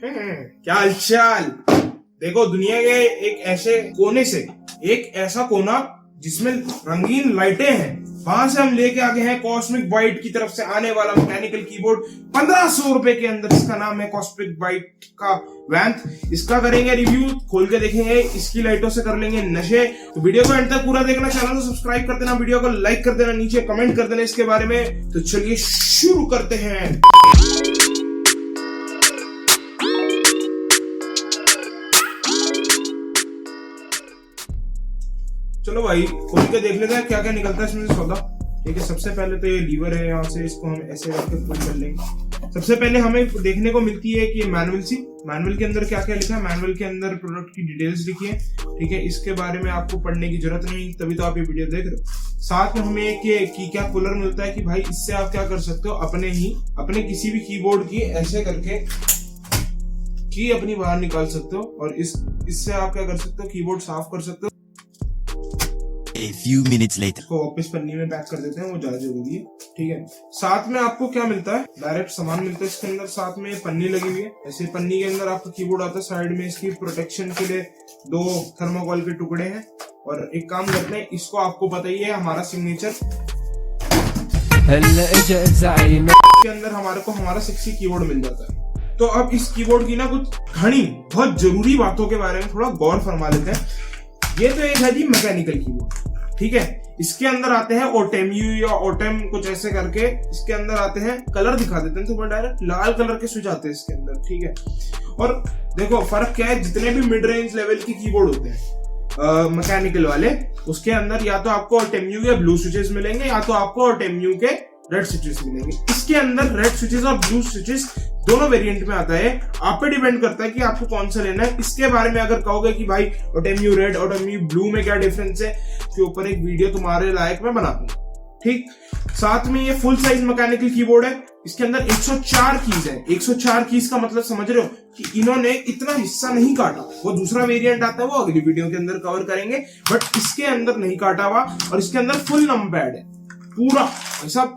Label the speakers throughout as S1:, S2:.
S1: क्या हालचाल। देखो दुनिया के एक ऐसे कोने से एक ऐसा कोना जिसमें रंगीन लाइटें हैं, वहां से हम लेके आ गए हैं कॉस्मिक बाइट की तरफ से आने वाला मैकेनिकल कीबोर्ड 1500 रुपए के अंदर। इसका नाम है कॉस्मिक बाइट का वैंथ। इसका करेंगे रिव्यू, खोल के देखेंगे, इसकी लाइटों से कर लेंगे नशे। तो वीडियो को एंड तक पूरा देखना, चैनल को सब्सक्राइब कर देना, वीडियो को लाइक कर देना, नीचे कमेंट कर देना इसके बारे में। तो चलिए शुरू करते हैं। चलो भाई खोल के देख लेते हैं क्या क्या निकलता है इसमें से सौदा। ठीक है, सबसे पहले तो ये लीवर है, यहाँ से इसको हम ऐसे करके खोल कर लेंगे। सबसे पहले हमें देखने को मिलती है कि मैनुअल के अंदर क्या क्या लिखा है। मैनुअल के अंदर प्रोडक्ट की डिटेल्स लिखी है। ठीक है, इसके बारे में आपको पढ़ने की जरूरत नहीं, तभी तो आप ये वीडियो देख रहे हो। साथ में हमें एक की क्या कूलर मिलता है कि भाई इससे आप क्या कर सकते हो, अपने किसी भी कीबोर्ड की ऐसे करके की अपनी बाहर निकाल सकते हो, और इससे आप क्या कर सकते हो, कीबोर्ड साफ कर सकते हो।
S2: A few minutes later.
S1: को वापस पन्नी में पैक कर देते हैं, वो ज्यादा जरूरी है। ठीक है, साथ में आपको क्या मिलता है, डायरेक्ट सामान मिलता है इसके अंदर। साथ में पन्नी लगी हुई है, ऐसे पन्नी के अंदर आपका कीबोर्ड आता है। साइड में इसकी प्रोटेक्शन के लिए 2 थर्मोकॉल के टुकड़े हैं। और एक काम करते हैं, इसको आपको पता ही है हमारा सिग्नेचर के अंदर हमारा सेक्सी कीबोर्ड मिल जाता है। तो अब इस कीबोर्ड की ना कुछ बहुत जरूरी बातों के बारे में थोड़ा गौर फरमा लेते हैं। ये तो एक है जी मैकेनिकल कीबोर्ड। ठीक है, इसके अंदर आते हैं ओटेम्यू या ओटेम कुछ ऐसे करके इसके अंदर आते हैं। कलर दिखा देते हैं तो डायरेक्ट लाल कलर के स्विच आते हैं इसके अंदर। ठीक है, और देखो फर्क क्या है, जितने भी मिड रेंज लेवल के कीबोर्ड होते हैं मैकेनिकल वाले, उसके अंदर या तो आपको ओटेम्यू के ब्लू स्विचेस मिलेंगे या तो आपको ओटेम्यू के रेड स्विचेस मिलेंगे। इसके अंदर रेड स्विचेस और ब्लू स्विचेस दोनों वेरिएंट में आता है। आप पे डिपेंड करता है कि आपको कौन सा लेना है। इसके बारे में अगर कहोगे कि भाई ओटेम्यू रेड ओटेम्यू ब्लू में क्या डिफरेंस है, उसके ऊपर एक वीडियो तुम्हारे लायक में बना दूंगा। ठीक, साथ में ये फुल साइज मैकेनिकल कीबोर्ड है। इसके अंदर 104 कीज है। 104 कीज का मतलब समझ रहे हो कि इन्होंने इतना हिस्सा नहीं काटा। वो दूसरा वेरिएंट आता है, वो अगली वीडियो के अंदर कवर करेंगे, बट इसके अंदर नहीं काटा हुआ। और इसके अंदर फुल नंबर पैड है पूरा ऐसा,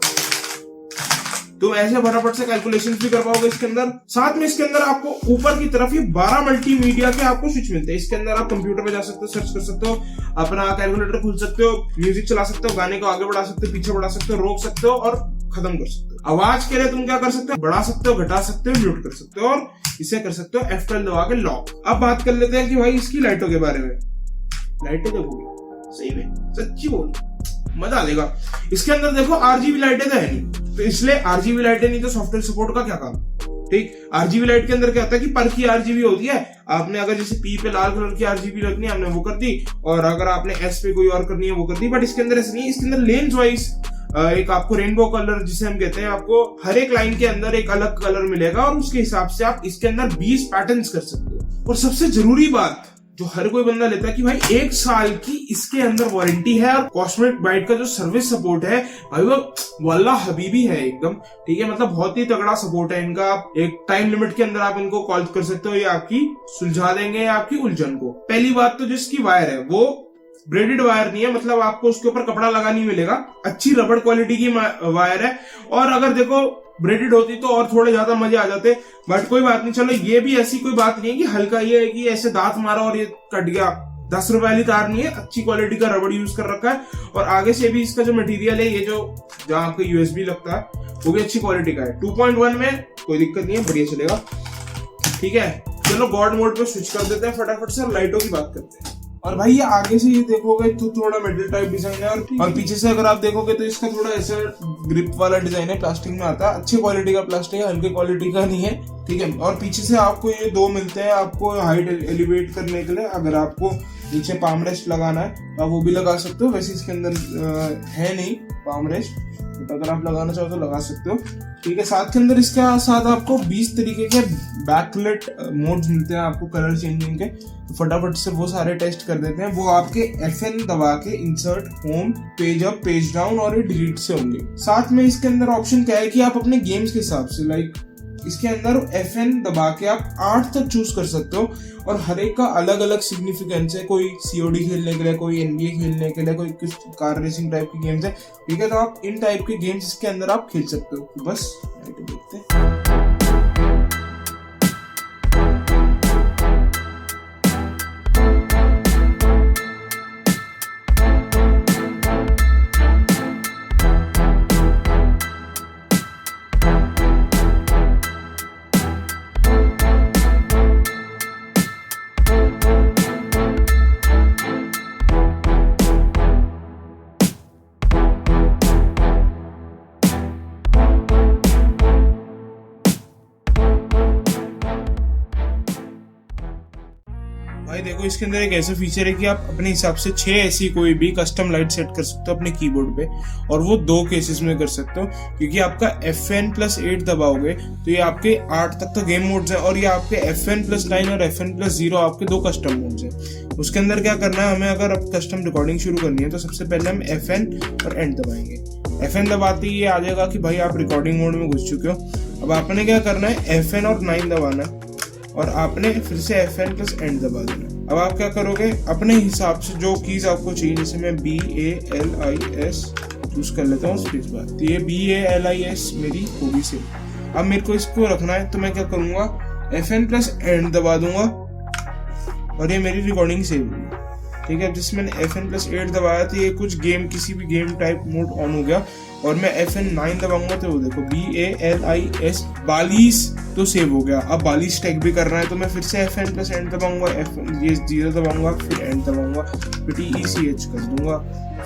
S1: तो ऐसे फटाफट से कैलकुलेशंस भी कर पाओगे इसके अंदर। साथ में इसके अंदर आपको ऊपर की तरफ ये 12 मल्टीमीडिया के आपको स्विच मिलते हैं। इसके अंदर आप कंप्यूटर पे जा सकते हो, सर्च कर सकते हो, अपना कैलकुलेटर खोल सकते हो, म्यूजिक चला सकते हो, गाने को आगे बढ़ा सकते हो, पीछे बढ़ा सकते हो, रोक सकते हो और खत्म कर सकते हो। आवाज के लिए तुम क्या कर सकते हो, बढ़ा सकते हो, घटा सकते हो, म्यूट कर सकते हो, और इसे कर सकते हो F12 दबा के लॉक। अब बात कर लेते हैं कि भाई इसकी लाइटों के बारे में। लाइटें देखोगे सही में, सच्ची बोल मजा आ जाएगा। इसके अंदर देखो RGB लाइटें तो है नहीं, तो इसलिए RGB लाइटें नहीं तो सॉफ्टवेयर सपोर्ट का क्या काम। ठीक, RGB लाइट के अंदर क्या होता है कि पर की RGB होती है। आपने अगर जैसे P पे लाल कलर की RGB रखनी है, हमने वो कर दी, और अगर आपने S पे कोई और करनी है वो कर दी। बट इसके अंदर ऐसा नहीं है। इसके अंदर लेंस वाइज एक आपको रेनबो कलर जिसे हम कहते हैं, आपको हर एक लाइन के अंदर एक अलग कलर मिलेगा, और उसके हिसाब से आप इसके अंदर 20 पैटर्न्स कर सकते हो। और सबसे जरूरी बात जो हर कोई बंदा लेता है कि भाई 1 साल की इसके अंदर वारंटी है। और कॉस्मिक बाइट का जो सर्विस सपोर्ट है भाई वो वल्ला हबीबी है एकदम। ठीक है, मतलब बहुत ही तगड़ा सपोर्ट है इनका। एक टाइम लिमिट के अंदर आप इनको कॉल कर सकते हो, ये आपकी सुलझा देंगे आपकी उलझन को। पहली बात तो जिसकी वायर है वो ब्रेडेड वायर नहीं है, मतलब आपको उसके ऊपर कपड़ा लगा नहीं मिलेगा, अच्छी रबड़ क्वालिटी की वायर है। और अगर देखो ब्रेडेड होती तो और थोड़े ज्यादा मजे आ जाते, बट कोई बात नहीं। चलो, ये भी ऐसी कोई बात नहीं है कि हल्का ये है कि ऐसे दांत मारा और ये कट गया। 10 रुपए वाली तार नहीं है, अच्छी क्वालिटी का रबड़ यूज कर रखा है। और आगे से भी इसका जो मटेरियल है, ये जो जहां आपका USB लगता है वो भी अच्छी क्वालिटी का है। 2.1 में कोई दिक्कत नहीं है, बढ़िया चलेगा। ठीक है, चलो गॉड मोड पे स्विच कर देते हैं फटाफट से, और लाइटों की बात करते हैं। और भाई ये आगे से ये देखोगे तो थोड़ा मेटल टाइप डिजाइन है, और पीछे से अगर आप देखोगे तो इसका थोड़ा ऐसा ग्रिप वाला डिजाइन है, प्लास्टिक में आता है। अच्छी क्वालिटी का प्लास्टिक है, हल्की क्वालिटी का नहीं है। ठीक है, और पीछे से आपको ये 2 मिलते हैं आपको हाइट एलिवेट करने के लिए। अगर आपको नीचे पाम रेस्ट लगाना है तो आप वो भी लगा सकते हो। वैसे इसके अंदर है नहीं पाम रेस्ट, तो अगर आप लगाना चाहो तो लगा सकते हो। ठीक है, साथ के अंदर इसके साथ आपको 20 तरीके के बैकलाइट मोड्स मिलते हैं आपको कलर चेंजिंग के। तो फटाफट से वो सारे टेस्ट कर देते हैं। वो आपके FN दबा के insert, home, page up, page down और ये डिलीट से होंगे। साथ में इसके अंदर ऑप्शन क्या है कि आप अपने गेम्स के हिसाब से लाइक इसके अंदर FN दबा के आप 8 तक चूज कर सकते हो, और हर एक का अलग अलग सिग्निफिकेंस है। कोई COD खेलने के लिए, कोई NBA खेलने के लिए, कोई कुछ कार रेसिंग टाइप की गेम्स है। ठीक है, तो आप इन टाइप के गेम्स इसके अंदर आप खेल सकते हो। बस देखते हैं। देखो इसके अंदर एक ऐसा फीचर है कि आप अपने हिसाब से 6 ऐसी कोई भी कस्टम लाइट सेट कर सकते हो अपने कीबोर्ड पे, और वो 2 केसेस में कर सकते हो, क्योंकि आपका FN+8 दबाओगे तो ये आपके 8 तक तो गेम मोड्स है, और ये आपके FN+9 और FN+0 आपके 2 कस्टम मोड्स हैं। उसके अंदर क्या करना है हमें, अगर अब कस्टम रिकॉर्डिंग शुरू करनी है तो सबसे पहले हम FN और एंड दबाएंगे। FN दबाते ही ये आ जाएगा कि भाई आप रिकॉर्डिंग मोड में घुस चुके हो। अब आपने क्या करना है, FN और 9 दबाना है, और आपने फिर से FN+एंड दबा देना। अब आप क्या करोगे, अपने हिसाब से जो कीज आपको चाहिए, जैसे मैं BALIS चूज कर लेता हूँ स्पेस बार, तो ये BALIS मेरी होगी से। अब मेरे को इसको रखना है तो मैं क्या करूंगा, FN+एंड दबा दूंगा और ये मेरी रिकॉर्डिंग सेव होगी। ठीक है, जिसमें मैंने FN+8 दबाया तो ये कुछ गेम, किसी भी गेम टाइप मोड ऑन हो गया, और मैं FN9 दबाऊंगा तो वो देखो BALIS 42 तो सेव हो गया। अब 42 टैग भी करना है तो मैं फिर से FN+एंड दबाऊंगा, ये 0 दबाऊंगा, फिर एंड दबाऊंगा, फिर TECH कर दूंगा,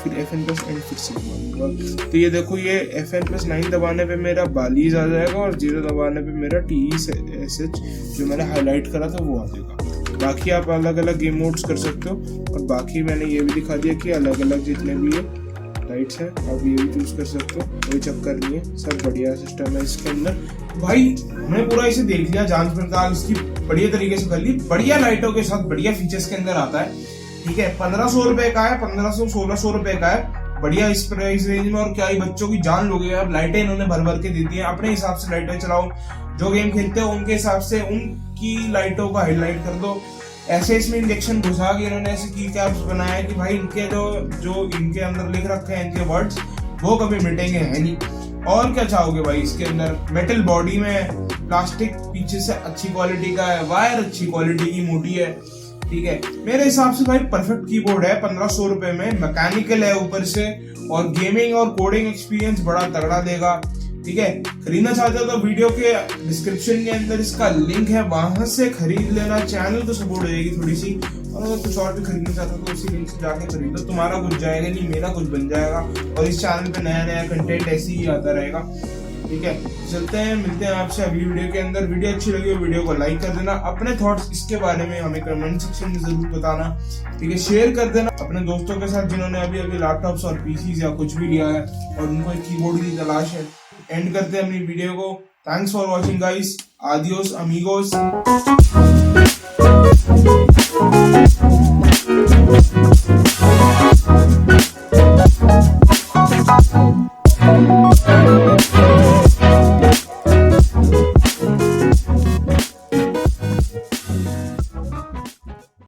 S1: फिर FN+एंड फिर से दबाऊंगा। तो ये देखो ये FN+9 दबाने पे मेरा 42 आ जाएगा, और 0 दबाने पे मेरा TECH जो मैंने हाईलाइट करा था वो आ जाएगा। बाकी आप अलग अलग गेम मोड्स कर सकते हो, और बाकी मैंने ये भी दिखा दिया कि अलग अलग जितने भी ये लाइट्स हैं आप ये भी चूज कर सकते हो, कोई चक्कर नहीं है, सब बढ़िया सिस्टम है इसके अंदर। भाई हमने पूरा इसे देख लिया, जांच पड़ताल इसकी बढ़िया तरीके से कर ली, बढ़िया लाइटों के साथ बढ़िया फीचर्स के अंदर आता है। ठीक है, 1500 रुपए का है, 1500-1600 रुपए का है, बढ़िया इस प्राइस रेंज में, और क्या ही बच्चों की जान लोगे यार। लाइटें इन्होंने भर भर के दी थी, अपने हिसाब से लाइटें चलाओ, जो गेम खेलते हो उनके हिसाब से उनकी लाइटों को हाईलाइट कर दो। ऐसे इसमें इंजेक्शन घुसा के इन्होंने ऐसे की कैप्स बनाया है कि भाई इनके जो इनके अंदर लिख रखे हैं इनके वर्ड्स वो कभी मिटेंगे है नहीं। और क्या चाहोगे भाई, इसके अंदर मेटल बॉडी में, प्लास्टिक पीछे से अच्छी क्वालिटी का है, वायर अच्छी क्वालिटी की मोटी है। ठीक है, मेरे हिसाब से भाई परफेक्ट कीबोर्ड है 1500 रुपए में, मैकेनिकल है ऊपर से, और गेमिंग और कोडिंग एक्सपीरियंस बड़ा तगड़ा देगा। ठीक है, खरीदना चाहते हो तो वीडियो के डिस्क्रिप्शन के अंदर इसका लिंक है, वहां से खरीद लेना, चैनल तो सपोर्ट हो जाएगी थोड़ी सी, और अगर कुछ और भी खरीदना चाहते हो तो उसी लिंक से जाके खरीदो, तुम्हारा कुछ जाएगा नहीं, मेरा कुछ बन जाएगा, और इस चैनल पे नया नया कंटेंट ऐसे ही आता रहेगा। ठीक है, चलते हैं, मिलते हैं आपसे अगली वीडियो के अंदर। वीडियो अच्छी लगी हो वीडियो को लाइक कर देना, अपने थॉट्स इसके बारे में हमें कमेंट सेक्शन में जरूर बताना। ठीक है, शेयर कर देना अपने दोस्तों के साथ जिन्होंने अभी अभी लैपटॉप्स और पीसीज या कुछ भी लिया है और उनको एक कीबोर्ड की तलाश है। एंड करते हैं अपनी वीडियो को। Thanks for watching guys, adios amigos.